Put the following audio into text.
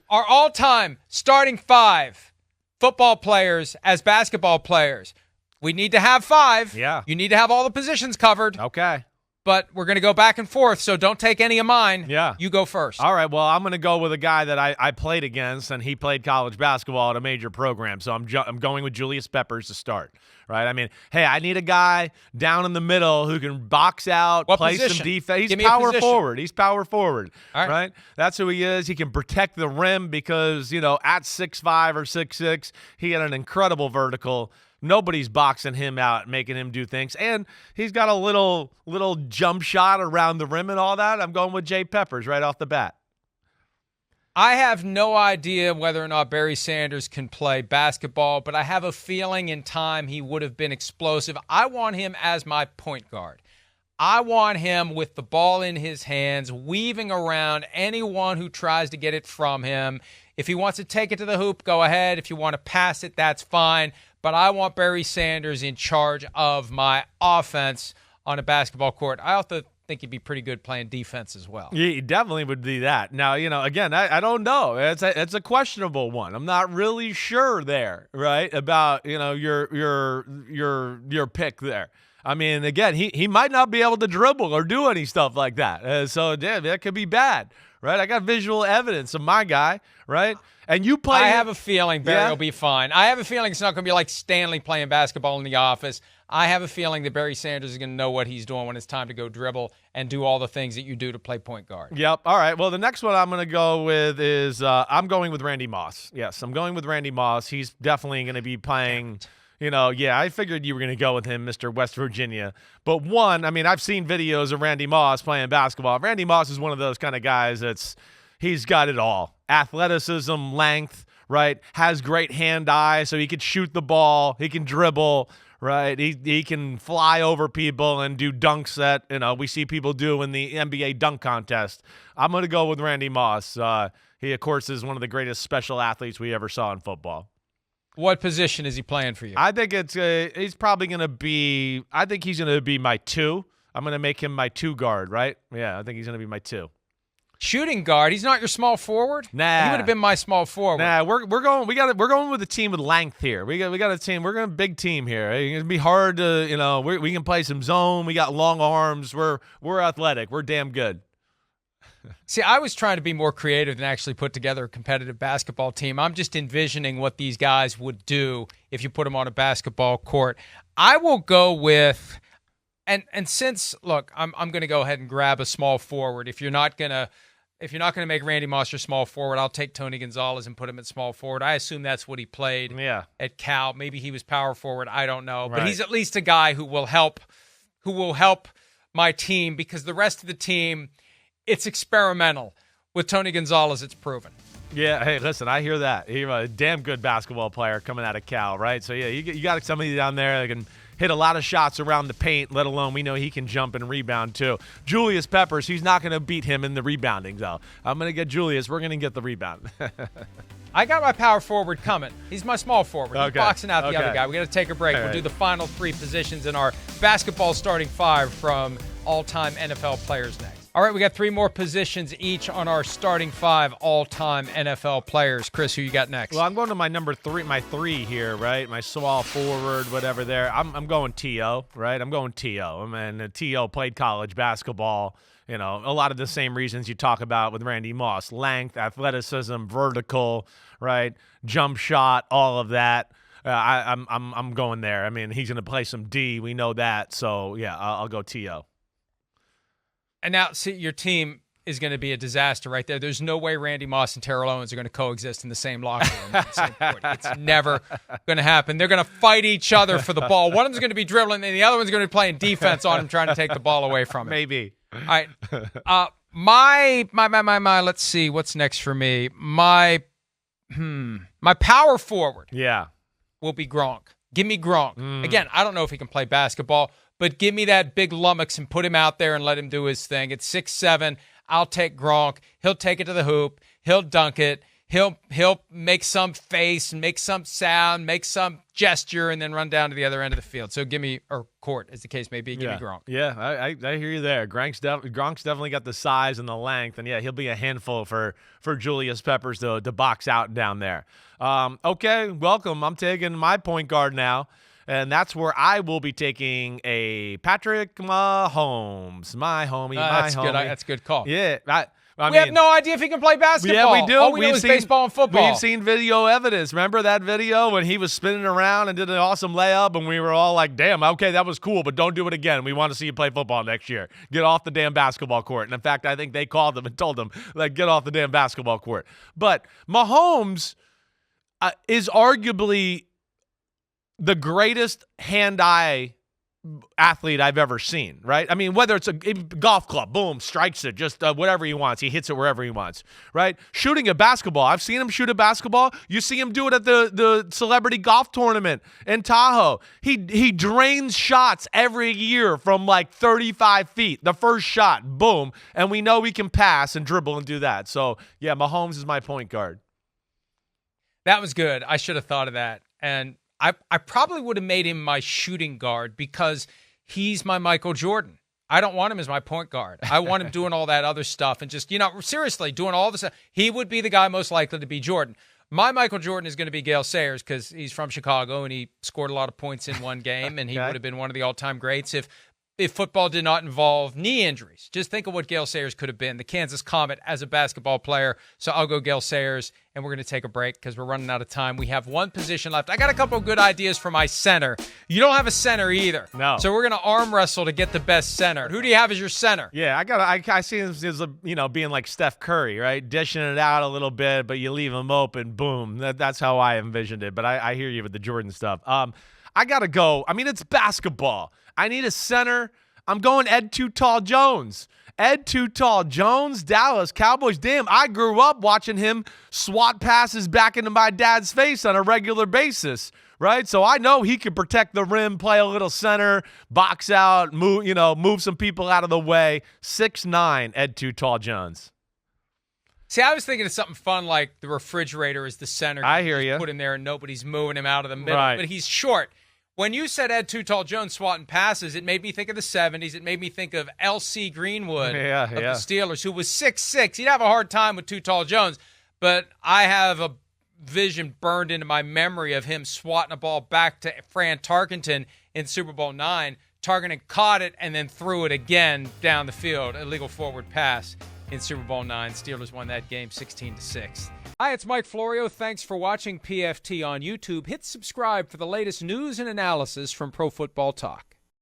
Our all-time starting 5 football players as basketball players. We need to have 5. Yeah. You need to have all the positions covered. Okay. But we're going to go back and forth, so don't take any of mine. Yeah. You go first. All right, well, I'm going to go with a guy that I played against, and he played college basketball at a major program, so I'm going with Julius Peppers to start, right? I mean, hey, I need a guy down in the middle who can box out, play position? some defense. Give He's me a power position. forward. He's power forward, All right? That's who he is. He can protect the rim because, at 6'5" or 6'6", he had an incredible vertical. Nobody's boxing him out, making him do things. And he's got a little jump shot around the rim and all that. I'm going with Jay Peppers right off the bat. I have no idea whether or not Barry Sanders can play basketball, but I have a feeling in time he would have been explosive. I want him as my point guard. I want him with the ball in his hands, weaving around anyone who tries to get it from him. If he wants to take it to the hoop, go ahead. If you want to pass it, that's fine. But I want Barry Sanders in charge of my offense on a basketball court. I also think he'd be pretty good playing defense as well. He definitely would do that. Now, again, I don't know. It's a questionable one. I'm not really sure there, right, about your pick there. I mean, again, he might not be able to dribble or do any stuff like that. So, damn, that could be bad, right? I got visual evidence of my guy, right? And you play. I have a feeling Barry will be fine. I have a feeling it's not going to be like Stanley playing basketball in the office. I have a feeling that Barry Sanders is going to know what he's doing when it's time to go dribble and do all the things that you do to play point guard. Yep. All right. Well, the next one I'm going to go with is I'm going with Randy Moss. Yes, I'm going with Randy Moss. He's definitely going to be playing. I figured you were going to go with him, Mr. West Virginia. But I've seen videos of Randy Moss playing basketball. Randy Moss is one of those kind of guys he's got it all. Athleticism, length, right? Has great hand-eye, so he can shoot the ball. He can dribble, right? He can fly over people and do dunks that, we see people do in the NBA dunk contest. I'm going to go with Randy Moss. He, of course, is one of the greatest special athletes we ever saw in football. What position is he playing for you? I think he's probably going to be – I think he's going to be my 2. I'm going to make him my 2 guard, right? Yeah, I think he's going to be my 2. Shooting guard. He's not your small forward? Nah. He would have been my small forward. Nah, we're going with a team with length here. We got a team. We're going to a big team here. It's going to be hard to, we can play some zone. We got long arms. We're athletic. We're damn good. See, I was trying to be more creative than actually put together a competitive basketball team. I'm just envisioning what these guys would do if you put them on a basketball court. I will go with, and since, look, I'm going to go ahead and grab a small forward. If you're not going to make Randy Moss your small forward, I'll take Tony Gonzalez and put him at small forward. I assume that's what he played at Cal. Maybe he was power forward. I don't know. Right. But he's at least a guy who will help my team, because the rest of the team, it's experimental. With Tony Gonzalez, it's proven. Yeah, hey, listen, I hear that. He's a damn good basketball player coming out of Cal, right? So, yeah, you got somebody down there that can hit a lot of shots around the paint, let alone we know he can jump and rebound too. Julius Peppers, he's not going to beat him in the rebounding, though. I'm going to get Julius. We're going to get the rebound. I got my power forward coming. He's my small forward. He's boxing out the other guy. We got to take a break. We'll do the final 3 positions in our basketball starting 5 from all-time NFL players next. All right, we got 3 more positions each on our starting 5 all-time NFL players. Chris, who you got next? Well, I'm going to my number 3, my 3 here, right? My small forward, whatever there. I'm going T.O., right? I'm going T.O. I mean, T.O. played college basketball. A lot of the same reasons you talk about with Randy Moss. Length, athleticism, vertical, right? Jump shot, all of that. I'm going there. I mean, he's going to play some D. We know that. So, yeah, I'll go T.O. And now, see, your team is going to be a disaster right there. There's no way Randy Moss and Terrell Owens are going to coexist in the same locker room. The same court. It's never going to happen. They're going to fight each other for the ball. One of them's going to be dribbling, and the other one's going to be playing defense on him, trying to take the ball away from him. Maybe. All right. My. Let's see. What's next for me? My power forward. Yeah. Will be Gronk. Give me Gronk. Again, I don't know if he can play basketball, but give me that big lummox and put him out there and let him do his thing. It's 6'7". I'll take Gronk. He'll take it to the hoop. He'll dunk it. he'll make some face, make some sound, make some gesture, and then run down to the other end of the field. So or court, as the case may be, give me Gronk. Yeah, I hear you there. Gronk's definitely got the size and the length, and yeah, he'll be a handful for Julius Peppers to box out down there. Okay, welcome. I'm taking my point guard now. And that's where I will be taking a Patrick Mahomes, my homie, That's homie. good. That's a good call. Yeah, I we have no idea if he can play basketball. Yeah, we do. All we know is baseball and football. We've seen video evidence. Remember that video when he was spinning around and did an awesome layup, and we were all like, damn, okay, that was cool, but don't do it again. We want to see you play football next year. Get off the damn basketball court. And, in fact, I think they called him and told him, like, get off the damn basketball court. But Mahomes is arguably the greatest hand-eye athlete I've ever seen, right? I mean, whether it's a golf club, boom, strikes it, just whatever he wants. He hits it wherever he wants, right? Shooting a basketball. I've seen him shoot a basketball. You see him do it at the celebrity golf tournament in Tahoe. He drains shots every year from like 35 feet. The first shot, boom, and we know he can pass and dribble and do that. So, yeah, Mahomes is my point guard. That was good. I should have thought of that. And I probably would have made him my shooting guard because he's my Michael Jordan. I don't want him as my point guard. I want him doing all that other stuff and just, seriously, doing all this stuff. He would be the guy most likely to be Jordan. My Michael Jordan is going to be Gale Sayers because he's from Chicago and he scored a lot of points in one game, and he would have been one of the all-time greats if football did not involve knee injuries. Just think of what Gale Sayers could have been, the Kansas Comet as a basketball player. So I'll go Gale Sayers, and we're going to take a break because we're running out of time. We have one position left. I got a couple of good ideas for my center. You don't have a center either. No. So we're going to arm wrestle to get the best center. Who do you have as your center? Yeah, I see him as being like Steph Curry, right? Dishing it out a little bit, but you leave him open, boom. That's how I envisioned it. But I hear you with the Jordan stuff. I got to go. I mean, it's basketball. I need a center. I'm going Ed Too Tall Jones. Ed Too Tall Jones, Dallas Cowboys. Damn, I grew up watching him swat passes back into my dad's face on a regular basis, right? So I know he can protect the rim, play a little center, box out, move some people out of the way. 6'9", Ed Too Tall Jones. See, I was thinking of something fun like the refrigerator is the center. I hear you. Put him there and nobody's moving him out of the middle. Right. But he's short. When you said Ed Too Tall Jones swatting passes, it made me think of the 70s. It made me think of L.C. Greenwood of the Steelers, who was 6'6". He'd have a hard time with Too Tall Jones, but I have a vision burned into my memory of him swatting a ball back to Fran Tarkenton in Super Bowl IX. Tarkenton caught it and then threw it again down the field. Illegal forward pass in Super Bowl IX. Steelers won that game 16-6. Hi, it's Mike Florio. Thanks for watching PFT on YouTube. Hit subscribe for the latest news and analysis from Pro Football Talk.